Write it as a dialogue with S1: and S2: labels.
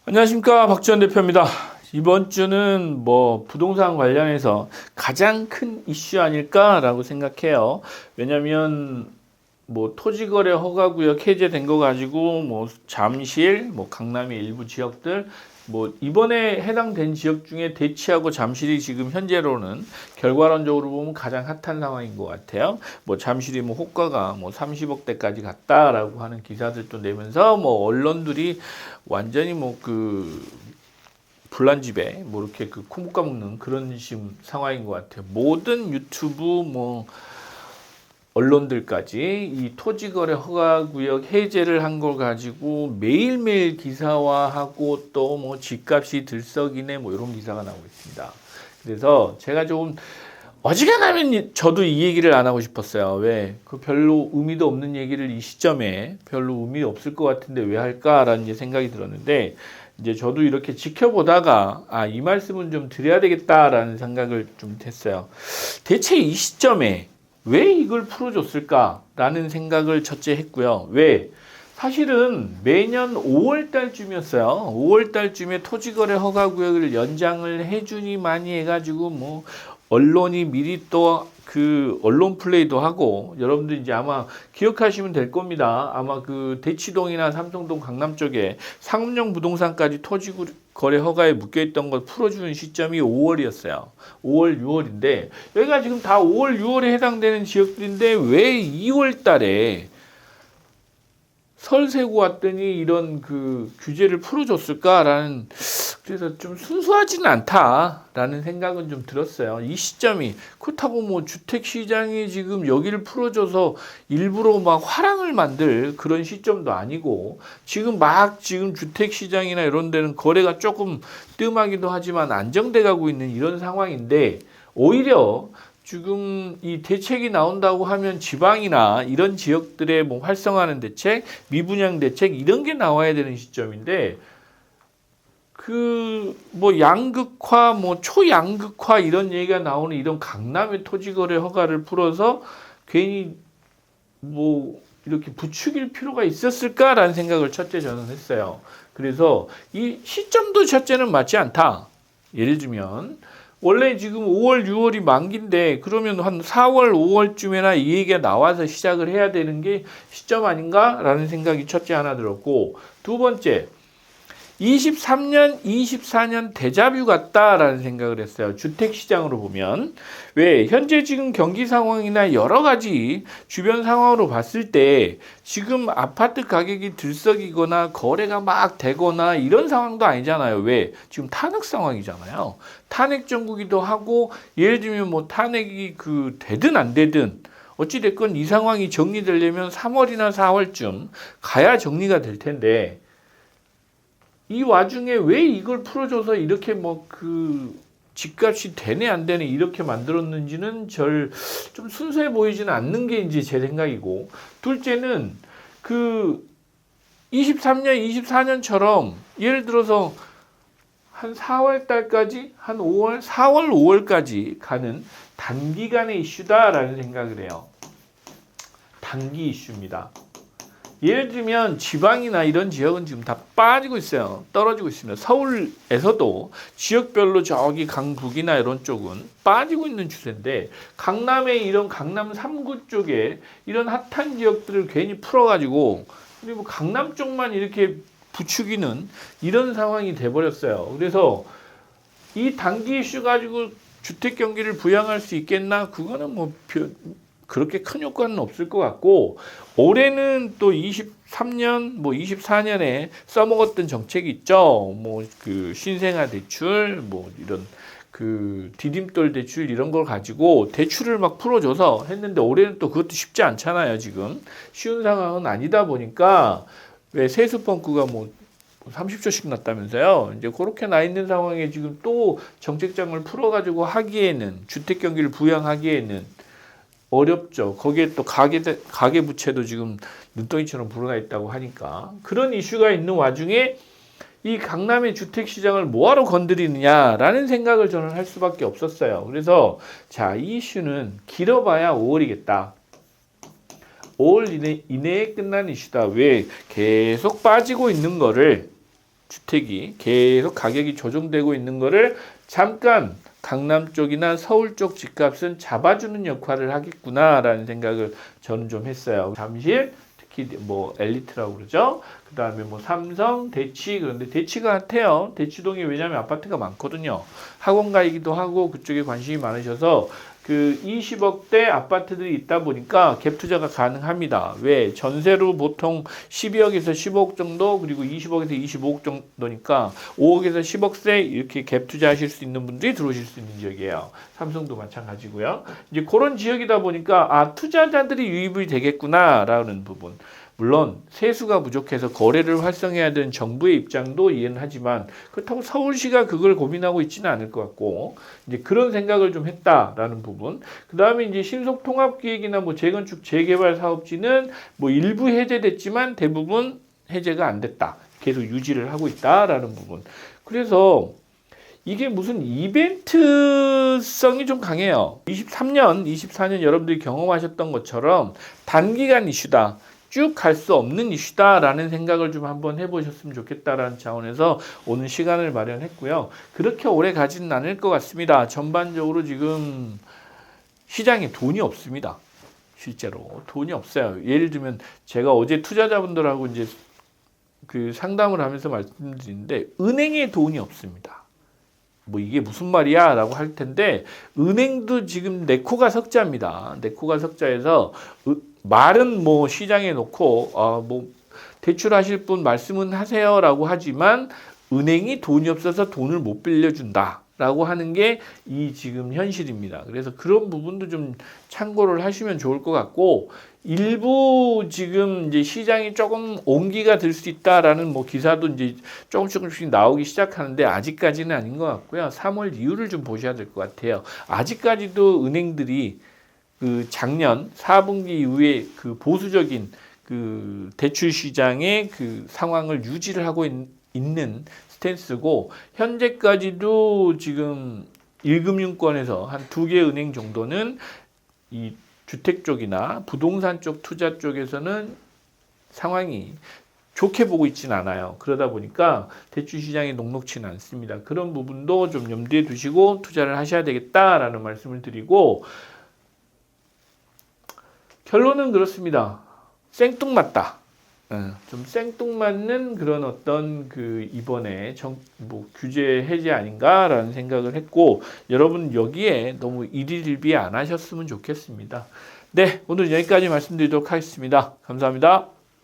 S1: 안녕하십니까, 박지원 대표입니다. 이번 주는 부동산 관련해서 가장 큰 이슈 아닐까라고 생각해요. 왜냐면 토지거래 허가구역 해제된 거 가지고 잠실, 강남의 일부 지역들, 이번에 해당된 지역 중에 대치하고 잠실이 지금 현재로는 결과론적으로 보면 가장 핫한 상황인 것 같아요. 잠실이 호가가 30억대까지 갔다라고 하는 기사들도 내면서 언론들이 완전히 불난집에 이렇게 코 묶어먹는 그런 지금 상황인 것 같아요. 모든 유튜브 언론들까지 이 토지거래 허가구역 해제를 한 걸 가지고 매일매일 기사화하고 또 집값이 들썩이네 이런 기사가 나오고 있습니다. 그래서 제가 조금 어지간하면 저도 이 얘기를 안 하고 싶었어요. 왜? 별로 의미도 없는 얘기를 이 시점에 별로 의미 없을 것 같은데 왜 할까라는 생각이 들었는데, 이제 저도 이렇게 지켜보다가 이 말씀은 좀 드려야 되겠다라는 생각을 좀 했어요. 대체 이 시점에 왜 이걸 풀어줬을까라는 생각을 첫째 했고요. 왜? 사실은 매년 5월 달쯤이었어요. 5월 달쯤에 토지거래 허가구역을 연장을 해주니 많이 해가지고 언론이 미리 또 언론 플레이도 하고, 여러분들 이제 아마 기억하시면 될 겁니다. 아마 대치동이나 삼성동 강남 쪽에 상업용 부동산까지 토지거래 허가에 묶여있던 걸 풀어주는 시점이 5월이었어요. 5월, 6월인데, 여기가 지금 다 5월, 6월에 해당되는 지역들인데, 왜 2월 달에 설 세고 왔더니 이런 규제를 풀어줬을까라는, 그래서 좀 순수하지는 않다라는 생각은 좀 들었어요. 이 시점이 그렇다고 주택 시장이 지금 여기를 풀어줘서 일부러 화랑을 만들 그런 시점도 아니고, 지금 지금 주택 시장이나 이런 데는 거래가 조금 뜸하기도 하지만 안정돼 가고 있는 이런 상황인데, 오히려 지금 이 대책이 나온다고 하면 지방이나 이런 지역들에 활성화하는 대책, 미분양 대책 이런 게 나와야 되는 시점인데, 양극화, 초양극화 이런 얘기가 나오는 이런 강남의 토지거래 허가를 풀어서 괜히 이렇게 부추길 필요가 있었을까라는 생각을 첫째 저는 했어요. 그래서 이 시점도 첫째는 맞지 않다. 예를 들면 원래 지금 5월, 6월이 만기인데, 그러면 한 4월, 5월쯤에나 이 얘기가 나와서 시작을 해야 되는 게 시점 아닌가라는 생각이 첫째 하나 들었고, 두 번째, 23년, 24년 데자뷰 같다라는 생각을 했어요. 주택시장으로 보면. 왜? 현재 지금 경기 상황이나 여러 가지 주변 상황으로 봤을 때 지금 아파트 가격이 들썩이거나 거래가 막 되거나 이런 상황도 아니잖아요. 왜? 지금 탄핵 상황이잖아요. 탄핵 정국이기도 하고, 예를 들면 탄핵이 되든 안 되든 어찌됐건 이 상황이 정리되려면 3월이나 4월쯤 가야 정리가 될 텐데, 이 와중에 왜 이걸 풀어줘서 이렇게 집값이 되네 안 되네 이렇게 만들었는지는 좀 순수해 보이지는 않는 게 이제 제 생각이고, 둘째는 23년, 24년처럼 예를 들어서 한 4월 달까지, 한 5월, 4월, 5월까지 가는 단기간의 이슈다라는 생각을 해요. 단기 이슈입니다. 예를 들면 지방이나 이런 지역은 지금 다 빠지고 있어요. 떨어지고 있습니다. 서울에서도 지역별로 저기 강북이나 이런 쪽은 빠지고 있는 추세인데, 강남의 이런 강남 3구 쪽에 이런 핫한 지역들을 괜히 풀어가지고 그리고 강남 쪽만 이렇게 부추기는 이런 상황이 돼버렸어요. 그래서 이 단기 이슈 가지고 주택 경기를 부양할 수 있겠나? 그거는 그렇게 큰 효과는 없을 것 같고, 올해는 또 23년, 24년에 써먹었던 정책이 있죠. 신생아 대출, 이런 디딤돌 대출 이런 걸 가지고 대출을 막 풀어줘서 했는데, 올해는 또 그것도 쉽지 않잖아요. 지금 쉬운 상황은 아니다 보니까, 왜 세수 펑크가 30조씩 났다면서요. 이제 그렇게 나 있는 상황에 지금 또 정책장을 풀어가지고 하기에는, 주택 경기를 부양하기에는 어렵죠. 거기에 또 가계 부채도 지금 눈덩이처럼 불어나 있다고 하니까, 그런 이슈가 있는 와중에 이 강남의 주택 시장을 뭐하러 건드리느냐라는 생각을 저는 할 수밖에 없었어요. 그래서 이 이슈는 길어봐야 5월이겠다. 5월 이내에 끝난 이슈다. 왜? 계속 빠지고 있는 거를 주택이 계속 가격이 조정되고 있는 거를 잠깐 강남 쪽이나 서울 쪽 집값은 잡아주는 역할을 하겠구나라는 생각을 저는 좀 했어요. 잠실, 특히 뭐 엘리트라고 그러죠. 그 다음에 뭐 삼성, 대치, 그런데 대치가 핫해요. 대치동이 왜냐하면 아파트가 많거든요. 학원가이기도 하고 그쪽에 관심이 많으셔서 그 20억대 아파트들이 있다 보니까 갭 투자가 가능합니다. 왜? 전세로 보통 12억에서 15억 정도, 그리고 20억에서 25억 정도니까 5억에서 10억세 이렇게 갭 투자하실 수 있는 분들이 들어오실 수 있는 지역이에요. 삼성도 마찬가지고요. 이제 그런 지역이다 보니까 투자자들이 유입이 되겠구나라는 부분. 물론 세수가 부족해서 거래를 활성화해야 되는 정부의 입장도 이해는 하지만 그렇다고 서울시가 그걸 고민하고 있지는 않을 것 같고 이제 그런 생각을 좀 했다라는 부분. 그 다음에 이제 신속통합기획이나 뭐 재건축 재개발 사업지는 뭐 일부 해제됐지만 대부분 해제가 안 됐다. 계속 유지를 하고 있다라는 부분. 그래서 이게 무슨 이벤트성이 좀 강해요. 23년, 24년 여러분들이 경험하셨던 것처럼 단기간 이슈다. 쭉 갈 수 없는 이슈다라는 생각을 좀 한번 해보셨으면 좋겠다라는 차원에서 오늘 시간을 마련했고요. 그렇게 오래 가지는 않을 것 같습니다. 전반적으로 지금 시장에 돈이 없습니다. 실제로 돈이 없어요. 예를 들면 제가 어제 투자자분들하고 이제 그 상담을 하면서 말씀드리는데 은행에 돈이 없습니다. 뭐 이게 무슨 말이야 라고 할 텐데 은행도 지금 내 코가 석자입니다. 내 코가 석자에서 말은 뭐 시장에 놓고 뭐 대출하실 분 말씀은 하세요라고 하지만 은행이 돈이 없어서 돈을 못 빌려준다라고 하는 게 이 지금 현실입니다. 그래서 그런 부분도 좀 참고를 하시면 좋을 것 같고 일부 지금 이제 시장이 조금 온기가 될 수 있다라는 뭐 기사도 이제 조금씩 나오기 시작하는데 아직까지는 아닌 것 같고요. 3월 이후를 좀 보셔야 될 것 같아요. 아직까지도 은행들이 그 작년 4분기 이후에 그 보수적인 그 대출 시장의 그 상황을 유지를 하고 있는 스탠스고 현재까지도 지금 1금융권에서 한 2개 은행 정도는 이 주택 쪽이나 부동산 쪽 투자 쪽에서는 상황이 좋게 보고 있지는 않아요. 그러다 보니까 대출 시장이 녹록지는 않습니다. 그런 부분도 좀 염두에 두시고 투자를 하셔야 되겠다라는 말씀을 드리고 결론은 그렇습니다. 생뚱맞다. 좀 생뚱맞는 그런 어떤 그 이번에 뭐 규제 해제 아닌가라는 생각을 했고 여러분 여기에 너무 일희일비 안 하셨으면 좋겠습니다. 네, 오늘 여기까지 말씀드리도록 하겠습니다. 감사합니다.